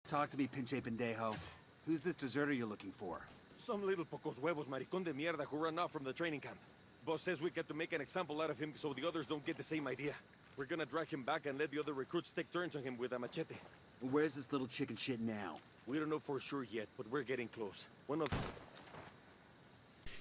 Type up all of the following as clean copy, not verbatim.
Talk to me, pinche pendejo. Who's this deserter you're looking for? Some little pocos huevos maricón de mierda who ran off from the training camp. Boss says we get to make an example out of him so the others don't get the same idea. We're gonna drag him back and let the other recruits take turns on him with a machete. Where's this little chicken shit now? We don't know for sure yet, but we're getting close. One of...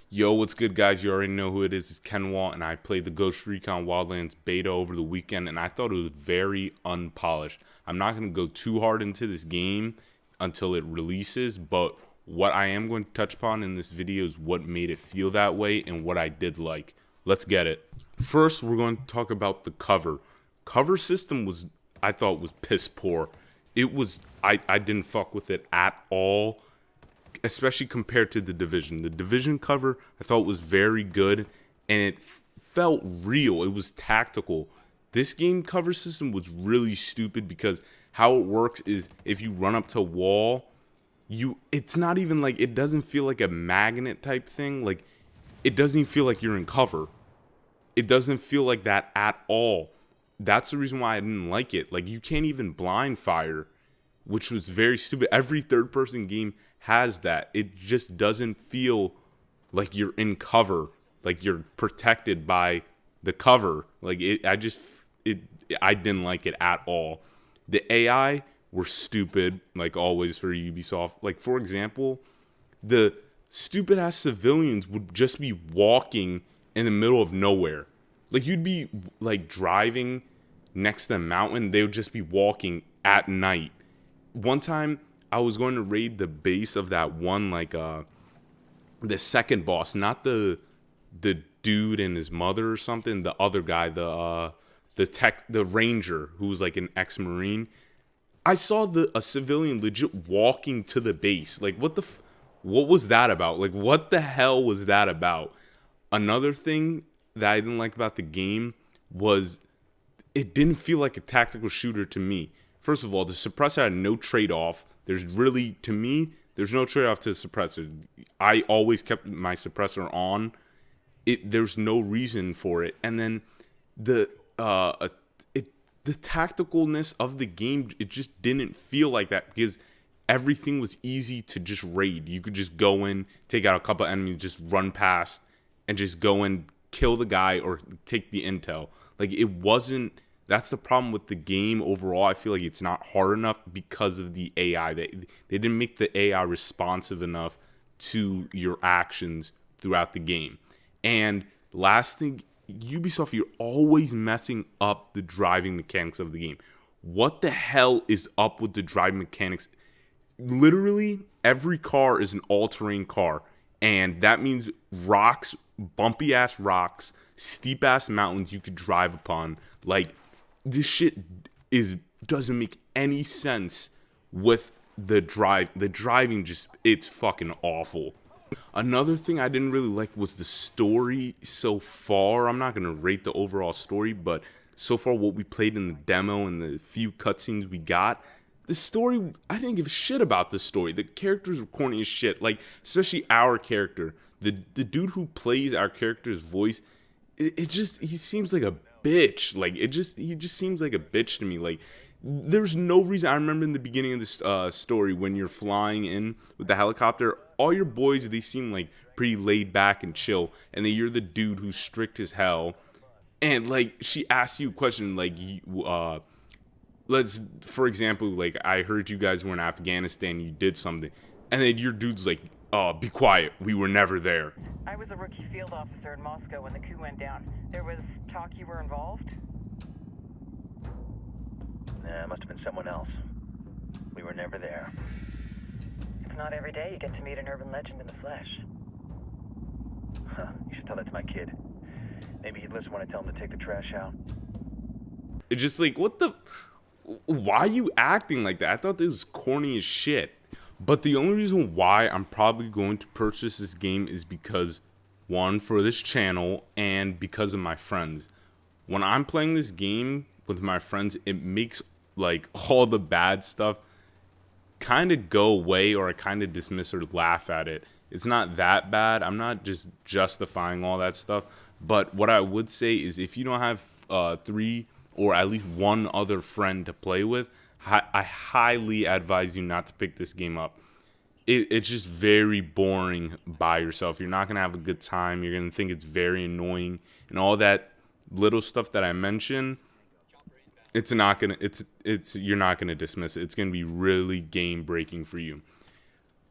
Yo, what's good, guys? You already know who it is. It's Ken Wall, and I played the Recon Wildlands beta over the weekend, and I thought it was very unpolished. I'm not going to go too hard into this game until it releases, but what I am going to touch upon in this video is what made it feel that way and what I did like. Let's get it. First, we're going to talk about the cover. Cover system was, I thought, was piss poor. It was, I didn't fuck with it at all, especially compared to the Division. The Division cover, I thought, was very good, and it felt real. It was tactical. This game cover system was really stupid because how it works is if you run up to a wall, it's not even like, it doesn't feel like a magnet type thing. Like, it doesn't even feel like you're in cover. It doesn't feel like that at all. That's the reason why I didn't like it. Like, you can't even blind fire, which was very stupid. Every third-person game has that. It just doesn't feel like you're in cover, like you're protected by the cover. Like, I didn't like it at all. The AI were stupid, like always for Ubisoft. Like, for example, the stupid-ass civilians would just be walking in the middle of nowhere. Like, you'd be, like, driving next to a mountain. They would just be walking at night. One time, I was going to raid the base of that one, like, the second boss. Not the dude and his mother or something. The other guy, the ranger, who was, like, an ex-marine. I saw a civilian legit walking to the base. Like, what was that about? Like, what the hell was that about? Another thing that I didn't like about the game was it didn't feel like a tactical shooter to me. First of all, the suppressor had no trade-off. There's really, to me, there's no trade-off to the suppressor. I always kept my suppressor on. There's no reason for it. And then the tacticalness of the game, it just didn't feel like that because everything was easy to just raid. You could just go in, take out a couple enemies, just run past, and just go in, kill the guy, or take the intel. Like, it wasn't... That's the problem with the game overall. I feel like it's not hard enough because of the AI. They didn't make the AI responsive enough to your actions throughout the game. And last thing, Ubisoft, you're always messing up the driving mechanics of the game. What the hell is up with the driving mechanics? Literally, every car is an all-terrain car. And that means rocks, bumpy-ass rocks, steep-ass mountains you could drive upon. Like, this shit doesn't make any sense with the drive. The driving just, it's fucking awful. Another thing I didn't really like was the story so far. I'm not going to rate the overall story, but so far what we played in the demo and the few cutscenes we got, the story, I didn't give a shit about the story. The characters were corny as shit. Like, especially our character. The dude who plays our character's voice, he seems like a bitch. Like, he just seems like a bitch to me. Like, there's no reason. I remember in the beginning of this story when you're flying in with the helicopter, all your boys, they seem like pretty laid back and chill, and then you're the dude who's strict as hell. And like, she asks you a question like, let's, for example, like, I heard you guys were in Afghanistan, you did something, and then your dude's like, be quiet, we were never there. I was a rookie field officer in Moscow when the coup went down. There was talk you were involved? Nah, it must have been someone else. We were never there. It's not every day you get to meet an urban legend in the flesh. Huh, you should tell that to my kid. Maybe he'd listen when I tell him to take the trash out. It's just like, why are you acting like that? I thought this was corny as shit. But the only reason why I'm probably going to purchase this game is because, one, for this channel, and because of my friends. When I'm playing this game with my friends, it makes, like, all the bad stuff kind of go away, or I kind of dismiss or laugh at it. It's not that bad. I'm not just justifying all that stuff. But what I would say is if you don't have 3 or at least one other friend to play with, I highly advise you not to pick this game up. It's just very boring by yourself. You're not gonna have a good time. You're gonna think it's very annoying, and all that little stuff that I mentioned. You're not gonna dismiss it. It's gonna be really game breaking for you.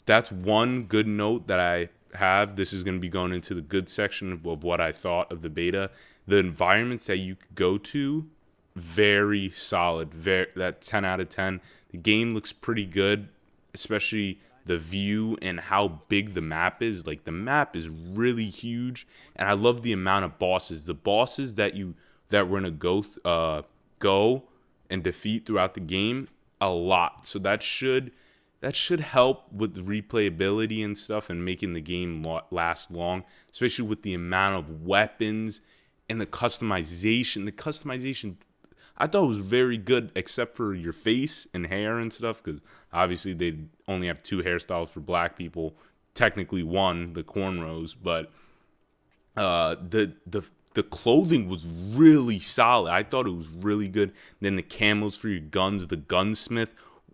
That's one good note that I have. This is gonna be going into the good section of what I thought of the beta. The environments that you could go to, very solid. That 10 out of 10. The game looks pretty good, especially the view and how big the map is. Like, the map is really huge, and I love the amount of bosses. The bosses that we're gonna go and defeat throughout the game, a lot. So that should help with the replayability and stuff, and making the game last long, especially with the amount of weapons and the customization. The customization, I thought, was very good, except for your face and hair and stuff, because obviously they only have 2 hairstyles for black people. Technically one, the cornrows, but the clothing was really solid. I thought it was really good. Then the camos for your guns, the gunsmith.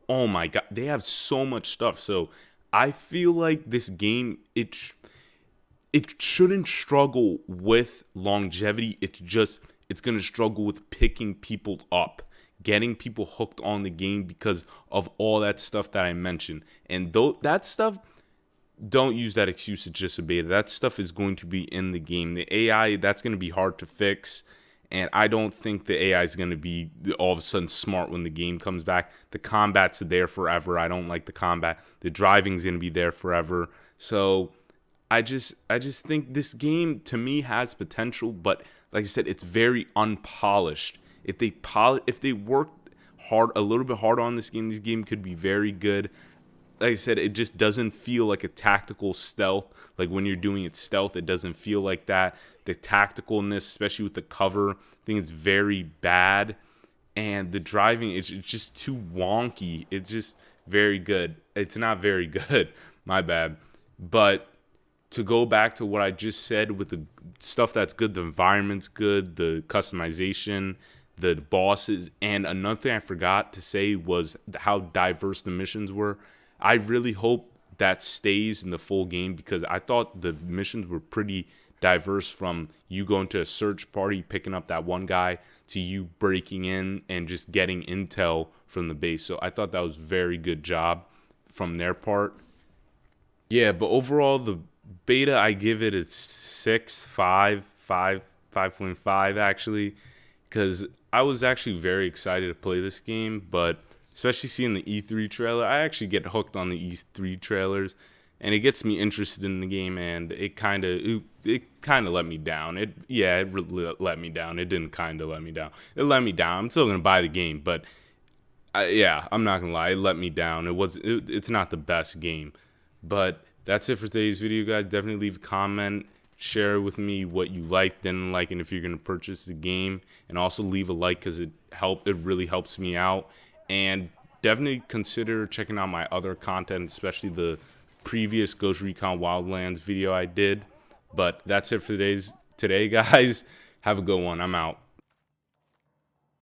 Oh my god, they have so much stuff. So I feel like this game, it shouldn't struggle with longevity. It's going to struggle with picking people up, getting people hooked on the game because of all that stuff that I mentioned. And that stuff, don't use that excuse. It's just a beta. That stuff is going to be in the game. The AI, that's going to be hard to fix. And I don't think the AI is going to be all of a sudden smart when the game comes back. The combat's there forever. I don't like the combat. The driving's going to be there forever. So I just think this game, to me, has potential, but like I said, it's very unpolished. If they worked a little bit harder on this game could be very good. Like I said, it just doesn't feel like a tactical stealth. Like when you're doing it stealth, it doesn't feel like that. The tacticalness, especially with the cover, I think it's very bad. And the driving, it's just too wonky. It's just very good. It's not very good. My bad. But to go back to what I just said with the stuff that's good, the environment's good, the customization, the bosses, and another thing I forgot to say was how diverse the missions were. I really hope that stays in the full game, because I thought the missions were pretty diverse, from you going to a search party, picking up that one guy, to you breaking in and just getting intel from the base. So I thought that was a very good job from their part. Yeah, but overall, the beta, I give it a 5.5 actually, because I was actually very excited to play this game, but especially seeing the E3 trailer, I actually get hooked on the E3 trailers, and it gets me interested in the game, and it kind of let me down. It really let me down. It didn't kind of let me down. It let me down. I'm still gonna buy the game, but I'm not gonna lie, it let me down. It's not the best game, but that's it for today's video, guys. Definitely leave a comment, share with me what you liked, didn't like, and if you're gonna purchase the game, and also leave a like, because it really helps me out. And definitely consider checking out my other content, especially the previous Ghost Recon Wildlands video I did. But that's it for today, guys. Have a good one. I'm out.